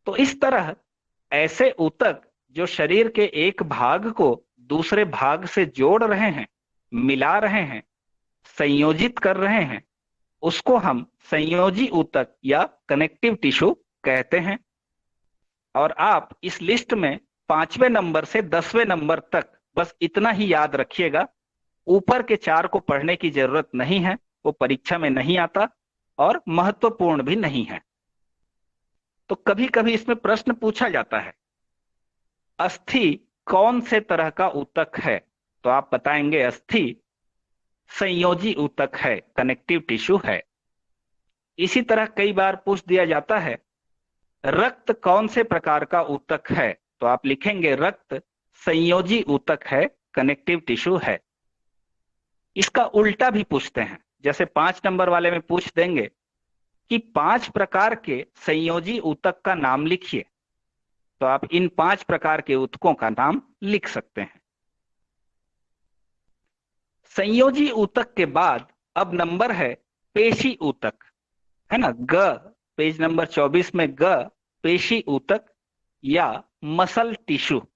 तो इस तरह ऐसे ऊतक जो शरीर के एक भाग को दूसरे भाग से जोड़ रहे हैं, मिला रहे हैं, संयोजित कर रहे हैं, उसको हम संयोजी ऊतक या कनेक्टिव टिश्यू कहते हैं। और आप इस लिस्ट में 5वें नंबर से 10वें नंबर तक बस इतना ही याद रखिएगा। ऊपर के चार को पढ़ने की जरूरत नहीं है, वो परीक्षा में नहीं आता और महत्वपूर्ण भी नहीं है। तो कभी कभी इसमें प्रश्न पूछा जाता है, अस्थि कौन से तरह का ऊतक है? तो आप बताएंगे अस्थि संयोजी ऊतक है, कनेक्टिव टिश्यू है। इसी तरह कई बार पूछ दिया जाता है, रक्त कौन से प्रकार का ऊतक है? तो आप लिखेंगे रक्त संयोजी ऊतक है, कनेक्टिव टिश्यू है। इसका उल्टा भी पूछते हैं, जैसे 5 नंबर वाले में पूछ देंगे कि 5 प्रकार के संयोजी ऊतक का नाम लिखिए। तो आप इन 5 प्रकार के ऊतकों का नाम लिख सकते हैं। संयोजी ऊतक के बाद अब नंबर है पेशी ऊतक, है ना, पेज नंबर 24 में पेशी ऊतक या मसल टिश्यू।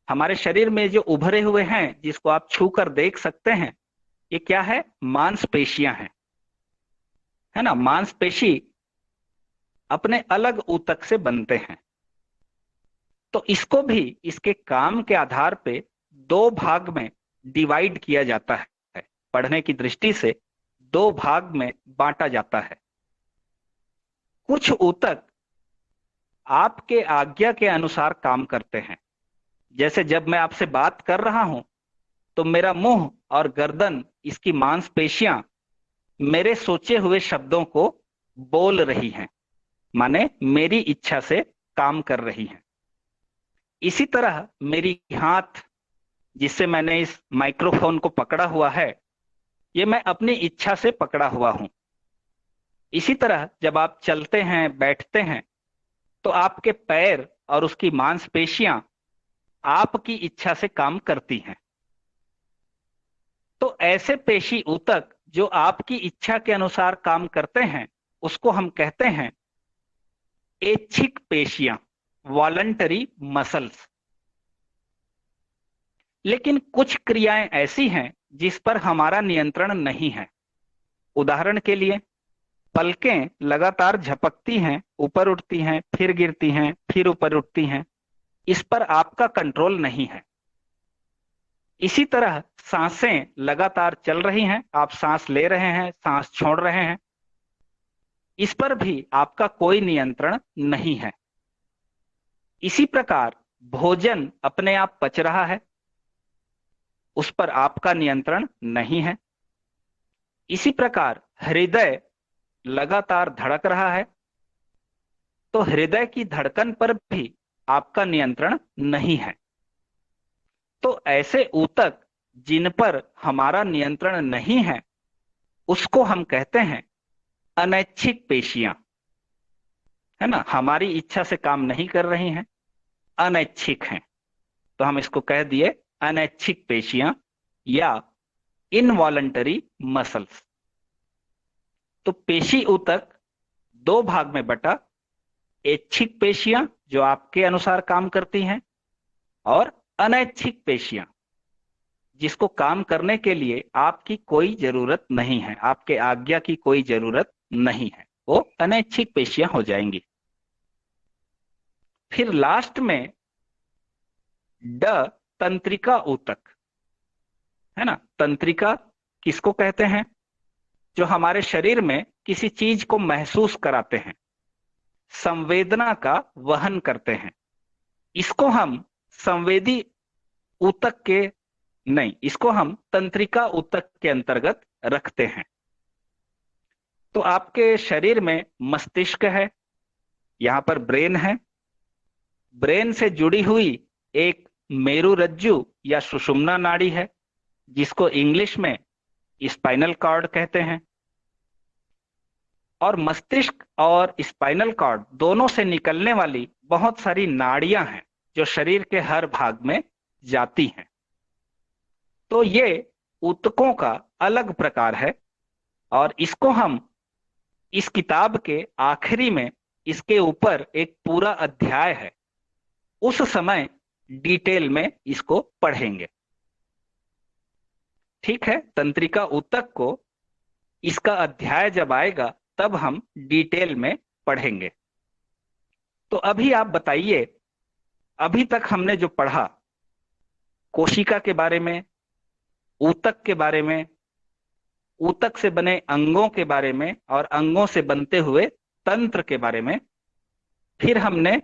हमारे शरीर में जो उभरे हुए हैं, जिसको आप छू कर देख सकते हैं, ये क्या है? मांसपेशियां हैं, है ना। मांसपेशी अपने अलग ऊतक से बनते हैं। तो इसको भी इसके काम के आधार पे 2 भाग में डिवाइड किया जाता है, पढ़ने की दृष्टि से 2 भाग में बांटा जाता है। कुछ ऊतक आपके आज्ञा के अनुसार काम करते हैं। जैसे जब मैं आपसे बात कर रहा हूं तो मेरा मुंह और गर्दन, इसकी मांसपेशियां मेरे सोचे हुए शब्दों को बोल रही हैं, माने मेरी इच्छा से काम कर रही हैं। इसी तरह मेरी हाथ, जिससे मैंने इस माइक्रोफोन को पकड़ा हुआ है, ये मैं अपनी इच्छा से पकड़ा हुआ हूं। इसी तरह जब आप चलते हैं, बैठते हैं, तो आपके पैर और उसकी मांसपेशियां आपकी इच्छा से काम करती हैं। तो ऐसे पेशी ऊतक जो आपकी इच्छा के अनुसार काम करते हैं, उसको हम कहते हैं ऐच्छिक पेशियां, वॉलंटरी मसल्स। लेकिन कुछ क्रियाएं ऐसी हैं जिस पर हमारा नियंत्रण नहीं है। उदाहरण के लिए, पलकें लगातार झपकती हैं, ऊपर उठती हैं, फिर गिरती हैं, फिर ऊपर उठती हैं, इस पर आपका कंट्रोल नहीं है। इसी तरह सांसें लगातार चल रही हैं, आप सांस ले रहे हैं, सांस छोड़ रहे हैं, इस पर भी आपका कोई नियंत्रण नहीं है। इसी प्रकार भोजन अपने आप पच रहा है, उस पर आपका नियंत्रण नहीं है। इसी प्रकार हृदय लगातार धड़क रहा है, तो हृदय की धड़कन पर भी आपका नियंत्रण नहीं है। तो ऐसे ऊतक जिन पर हमारा नियंत्रण नहीं है, उसको हम कहते हैं अनैच्छिक पेशियां, है ना। हमारी इच्छा से काम नहीं कर रही हैं, अनैच्छिक हैं, तो हम इसको कह दिए अनैच्छिक पेशियां या इनवॉलंटरी मसल्स। तो पेशी ऊतक 2 भाग में बटा, ऐच्छिक पेशियां जो आपके अनुसार काम करती हैं, और अनैच्छिक पेशियां जिसको काम करने के लिए आपकी कोई जरूरत नहीं है, आपके आज्ञा की कोई जरूरत नहीं है, वो अनैच्छिक पेशियां हो जाएंगी। फिर लास्ट में तंत्रिका ऊतक, है ना। तंत्रिका किसको कहते हैं? जो हमारे शरीर में किसी चीज को महसूस कराते हैं, संवेदना का वहन करते हैं। इसको हम संवेदी ऊतक के नहीं, इसको हम तंत्रिका ऊतक के अंतर्गत रखते हैं। तो आपके शरीर में मस्तिष्क है, यहां पर ब्रेन है, ब्रेन से जुड़ी हुई एक मेरुरज्जु या सुषुम्ना नाड़ी है, जिसको इंग्लिश में स्पाइनल कॉर्ड कहते हैं। और मस्तिष्क और स्पाइनल कॉर्ड दोनों से निकलने वाली बहुत सारी नाड़ियां हैं जो शरीर के हर भाग में जाती हैं। तो ये ऊतकों का अलग प्रकार है, और इसको हम इस किताब के आखिरी में इसके ऊपर एक पूरा अध्याय है, उस समय डिटेल में इसको पढ़ेंगे। ठीक है, तंत्रिका ऊतक को इसका अध्याय जब आएगा तब हम डिटेल में पढ़ेंगे। तो अभी आप बताइए, अभी तक हमने जो पढ़ा, कोशिका के बारे में, ऊतक के बारे में, ऊतक से बने अंगों के बारे में और अंगों से बनते हुए तंत्र के बारे में, फिर हमने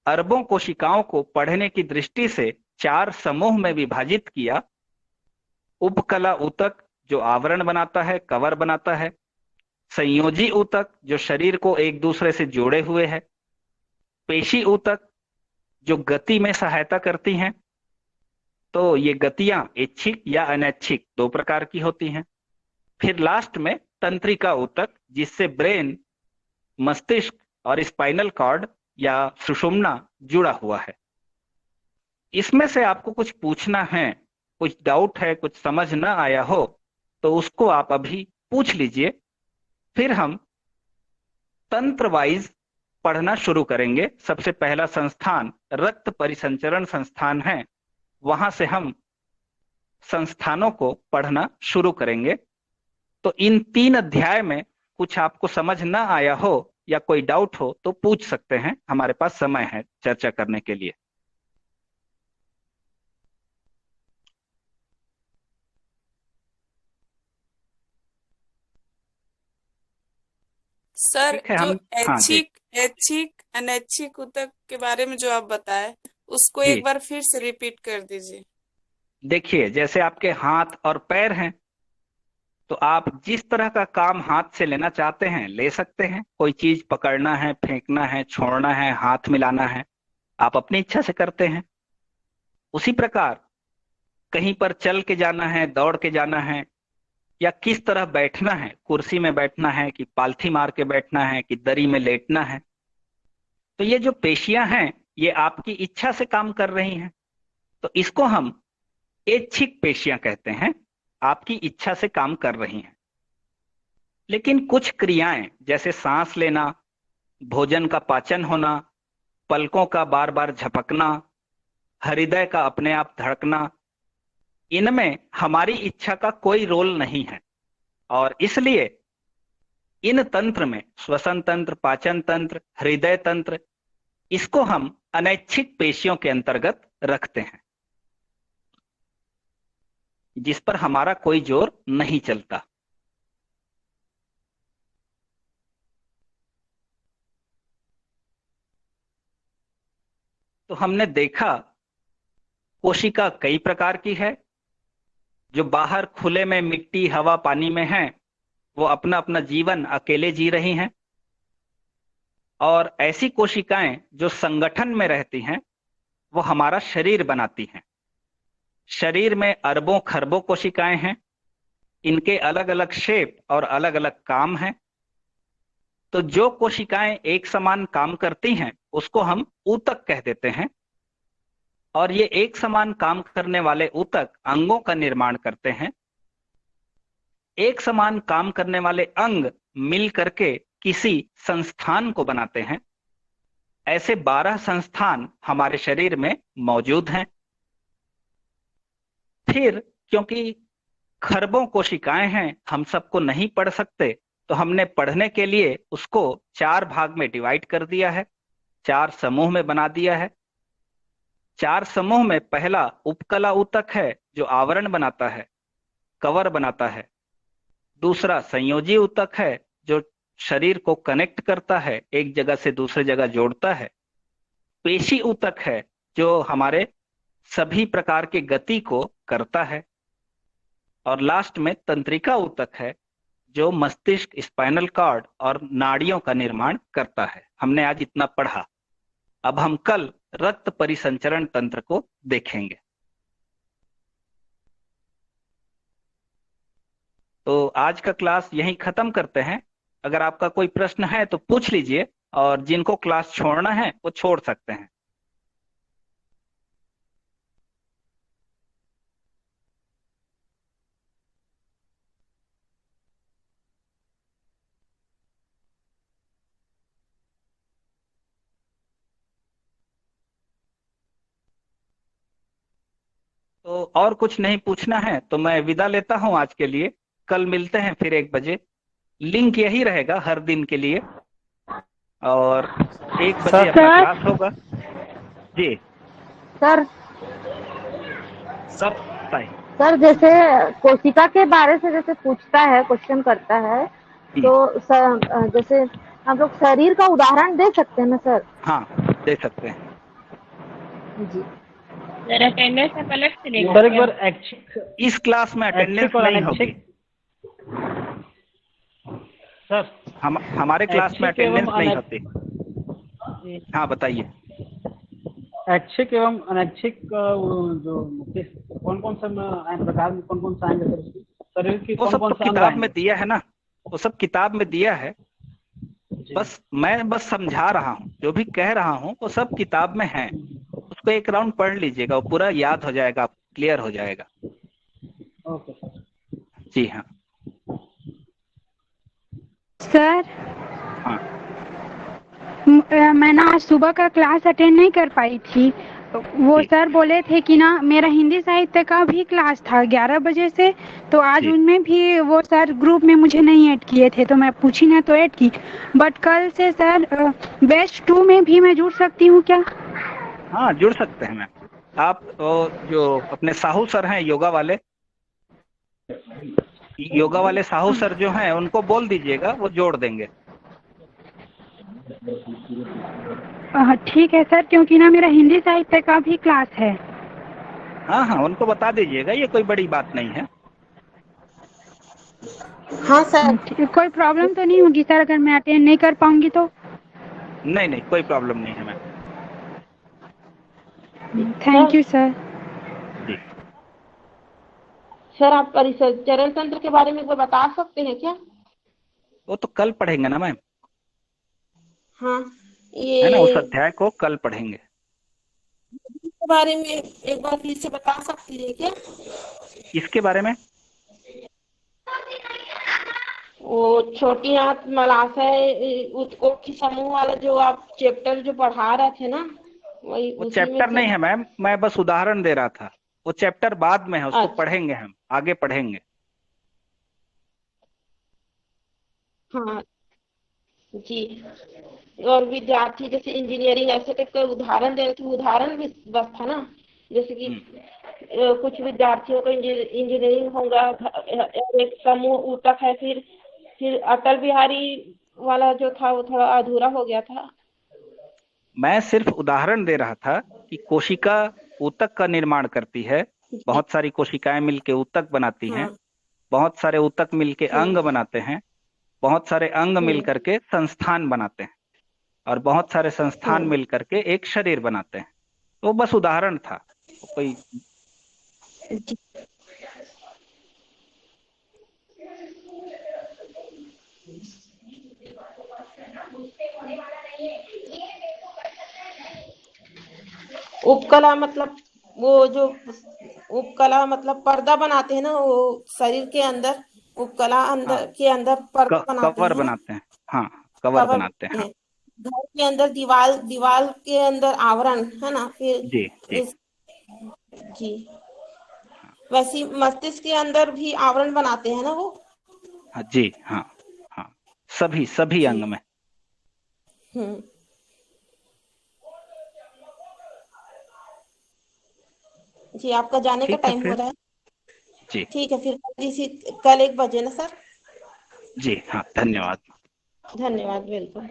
अरबों कोशिकाओं को पढ़ने की दृष्टि से 4 समूह में विभाजित किया। उपकला ऊतक जो आवरण बनाता है, कवर बनाता है। संयोजी ऊतक जो शरीर को एक दूसरे से जोड़े हुए है। पेशी ऊतक जो गति में सहायता करती हैं। तो ये गतियां ऐच्छिक या अनैच्छिक 2 प्रकार की होती हैं। फिर लास्ट में तंत्रिका ऊतक, जिससे ब्रेन, मस्तिष्क और स्पाइनल कॉर्ड या सुषुम्ना जुड़ा हुआ है। इसमें से आपको कुछ पूछना है, कुछ डाउट है, कुछ समझ ना आया हो तो उसको आप अभी पूछ लीजिए। फिर हम तंत्र वाइज पढ़ना शुरू करेंगे। सबसे पहला संस्थान रक्त परिसंचरण संस्थान है, वहां से हम संस्थानों को पढ़ना शुरू करेंगे। तो इन 3 अध्याय में कुछ आपको समझ ना आया हो या कोई डाउट हो तो पूछ सकते हैं, हमारे पास समय है चर्चा करने के लिए। सर, ठीक है, जो हम, हाँ जी। ऐच्छिक ऐच्छिक अनैच्छिक ऊतक के बारे में जो आप बताए, उसको जी एक बार फिर से रिपीट कर दीजिए। देखिए, जैसे आपके हाथ और पैर हैं, तो आप जिस तरह का काम हाथ से लेना चाहते हैं ले सकते हैं। कोई चीज पकड़ना है, फेंकना है, छोड़ना है, हाथ मिलाना है, आप अपनी इच्छा से करते हैं। उसी प्रकार कहीं पर चल के जाना है, दौड़ के जाना है, या किस तरह बैठना है, कुर्सी में बैठना है कि पालथी मार के बैठना है कि दरी में लेटना है, तो ये जो पेशियां हैं ये आपकी इच्छा से काम कर रही हैं। तो इसको हम ऐच्छिक पेशियां कहते हैं, आपकी इच्छा से काम कर रही हैं। लेकिन कुछ क्रियाएं जैसे सांस लेना, भोजन का पाचन होना, पलकों का बार बार झपकना, हृदय का अपने आप धड़कना, इनमें हमारी इच्छा का कोई रोल नहीं है। और इसलिए इन तंत्र में श्वसन तंत्र, पाचन तंत्र, हृदय तंत्र, इसको हम अनैच्छिक पेशियों के अंतर्गत रखते हैं, जिस पर हमारा कोई जोर नहीं चलता। तो हमने देखा कोशिका कई प्रकार की है। जो बाहर खुले में मिट्टी, हवा, पानी में है, वो अपना अपना जीवन अकेले जी रही हैं। और ऐसी कोशिकाएं जो संगठन में रहती हैं, वो हमारा शरीर बनाती हैं। शरीर में अरबों खरबों कोशिकाएं हैं, इनके अलग अलग शेप और अलग अलग काम हैं। तो जो कोशिकाएं एक समान काम करती हैं उसको हम ऊतक कह देते हैं। और ये एक समान काम करने वाले ऊतक अंगों का निर्माण करते हैं। एक समान काम करने वाले अंग मिल करके किसी संस्थान को बनाते हैं। ऐसे 12 संस्थान हमारे शरीर में मौजूद हैं। फिर क्योंकि खरबों कोशिकाएं हैं, हम सबको नहीं पढ़ सकते, तो हमने पढ़ने के लिए उसको 4 भाग में डिवाइड कर दिया है, 4 समूह में बना दिया है। 4 समूह में पहला उपकला ऊतक है जो आवरण बनाता है, कवर बनाता है। दूसरा संयोजी ऊतक है जो शरीर को कनेक्ट करता है, एक जगह से दूसरे जगह जोड़ता है। पेशी ऊतक है जो हमारे सभी प्रकार के गति को करता है। और लास्ट में तंत्रिका ऊतक है जो मस्तिष्क, स्पाइनल कॉर्ड और नाड़ियों का निर्माण करता है। हमने आज इतना पढ़ा। अब हम कल रक्त परिसंचरण तंत्र को देखेंगे। तो आज का क्लास यहीं खत्म करते हैं। अगर आपका कोई प्रश्न है तो पूछ लीजिए, और जिनको क्लास छोड़ना है वो छोड़ सकते हैं। तो और कुछ नहीं पूछना है तो मैं विदा लेता हूँ आज के लिए। कल मिलते हैं फिर 1 बजे। लिंक यही रहेगा हर दिन के लिए। और 1 बजे सर अपना सर क्लास होगा। जी। सर सब बताइए। सर जैसे कोशिका के बारे से जैसे पूछता है, क्वेश्चन करता है, हम्म, तो जैसे हम लोग शरीर का उदाहरण दे सकते हैं ना सर? हाँ, दे सकते हैं। जी। सर अटेंडेंस आप अलग से लेंगे सर एक क्या? बार इस क्लास में अटेंडेंस ऐच्छिक और नहीं होगी। अनैच्छिक सर, हमारे क्लास में ऐच्छिक एवं अटेंडेंस नहीं होती। हाँ, बताइए। ऐच्छिक एवं अनैच्छिक जो कौन कौन सा प्रकार में कौन कौन सा आएंगे सर? उसमें शरीर की वो कौन सब कौन तो सा अंग किताब में आएंगे? दिया है ना। वो सब किताब में दिया है। जी। मैं समझा रहा हूँ, जो भी कह रहा हूँ वो सब किताब में है। उसको एक राउंड पढ़ लीजिएगा, वो पूरा याद हो जाएगा, क्लियर हो जाएगा। Okay sir. जी हाँ। सर हाँ, मैं ना आज सुबह का क्लास अटेंड नहीं कर पाई थी। वो जी सर बोले थे कि ना मेरा हिंदी साहित्य का भी क्लास था 11 बजे से, तो आज जी। उनमें भी वो सर ग्रुप में मुझे नहीं ऐड किए थे, तो मैं पूछी ना तो ऐड की। बट कल से सर बेस्ट 2 में भी मैं जुड़ सकती हूँ क्या? हाँ, जुड़ सकते हैं मैम। आप जो अपने साहू सर हैं योगा वाले साहू सर जो हैं उनको बोल दीजिएगा, वो जोड़ देंगे। ठीक है सर, क्योंकि ना मेरा हिंदी साहित्य का भी क्लास है। हाँ हाँ, उनको बता दीजिएगा, ये कोई बड़ी बात नहीं है। हाँ सर। कोई प्रॉब्लम तो नहीं होगी सर अगर मैं अटेंड नहीं कर पाऊंगी तो? नहीं नहीं, कोई प्रॉब्लम नहीं है मैम। Thank you sir. जी। सर आप परिचरण तंत्र के बारे में कोई बता सकते हैं क्या? वो तो कल पढ़ेंगे ना मैम, हाँ, है ना, उस ये अध्याय को कल पढ़ेंगे। के बारे में एक बार फिर से बता सकती है क्या? इसके बारे में वो छोटी आंत मलाशय उत्कोटि समूह वाला जो आप चैप्टर जो पढ़ा रहे थे ना, वही वो उसी में चैप्टर से। नहीं है मैम, मैं बस उदाहरण दे रहा था। वो चैप्टर बाद में है, उसको अच्छा, पढ़ेंगे, हम आगे पढ़ेंगे। हाँ जी। और विद्यार्थी जैसे इंजीनियरिंग ऐसे टाइप का उदाहरण दे रहे थे, उदाहरण भी बस था ना, जैसे कि कुछ विद्यार्थियों का इंजीनियरिंग होगा और एक समूह ऊतक है, फिर अटल बिहारी वाला जो था वो थोड़ा अधूरा हो गया था। मैं सिर्फ उदाहरण दे रहा था कि कोशिका ऊतक का निर्माण करती है। जी, बहुत सारी कोशिकाएं मिलके ऊतक बनाती हैं। हाँ। बहुत सारे ऊतक मिलके अंग हम्म। बनाते हैं। बहुत सारे अंग मिल हम्म। करके संस्थान बनाते हैं। और बहुत सारे संस्थान हम्म। मिल करके एक शरीर बनाते हैं। तो बस उदाहरण था, तो कोई। जी। उपकला मतलब वो जो उपकला मतलब पर्दा बनाते हैं ना, वो शरीर के अंदर उपकला हाँ, अंदर के अंदर पर्दा बनाते कवर हैं ना, बनाते हैं। हाँ, कवर कवर बनाते हैं, बनाते हाँ। हैं। घर के अंदर दीवार दीवार के अंदर आवरण है ना, फिर जी जी। इस जी। वैसे ही मस्तिष्क के अंदर भी आवरण बनाते हैं ना वो। हाँ जी, हाँ हाँ, सभी सभी जी। अंग में। हम्म। जी, आपका जाने का ठीक है टाइम हो फिर। रहा है। जी ठीक है, फिर कल 1 बजे ना सर। जी, हाँ, धन्यवाद। धन्यवाद, वेलकम।